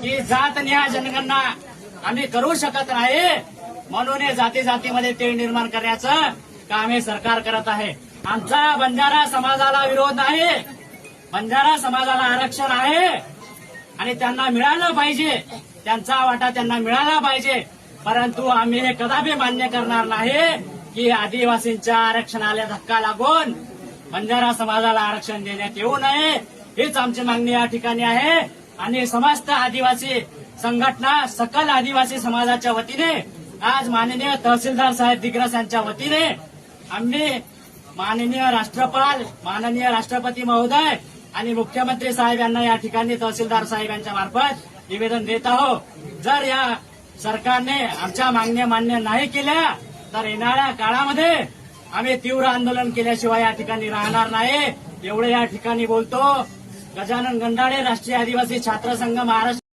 की जातनिहाय जनगणना आम्ही करू शकत नाही, म्हणून हे जाती जातीमध्ये तेढ निर्माण करण्याचं काम हे सरकार करत आहे. आमचा बंजारा समाजाला विरोध नाही, बंजारा समाजाला आरक्षण आहे आणि त्यांना मिळालं पाहिजे, त्यांचा वाटा त्यांना मिळाला पाहिजे. परंतु आम्ही हे कदापि मान्य करणार नाही की आदिवासींच्या आरक्षणाला धक्का लागून बंजारा समाजाला आरक्षण देण्यात येऊ नये. हीच आमची मागणी या ठिकाणी आहे. आणि समस्त आदिवासी संघटना, सकल आदिवासी समाजाच्या वतीने आज माननीय तहसीलदार साहेब दिग्रस यांच्या वतीने आम्ही माननीय राज्यपाल, माननीय राष्ट्रपती महोदय आणि मुख्यमंत्री साहेब यांना या ठिकाणी तहसीलदार साहेब यांच्या मार्फत निवेदन देत आहोत. जर या सरकारने आमच्या मागण्या मान्य नाही केल्या तर येणाऱ्या काळामध्ये आम्ही तीव्र आंदोलन केल्याशिवाय या ठिकाणी राहणार नाही. एवढे या ठिकाणी बोलतो. गजानन गंडाळे, राष्ट्रीय आदिवासी छात्र संघ, महाराष्ट्र.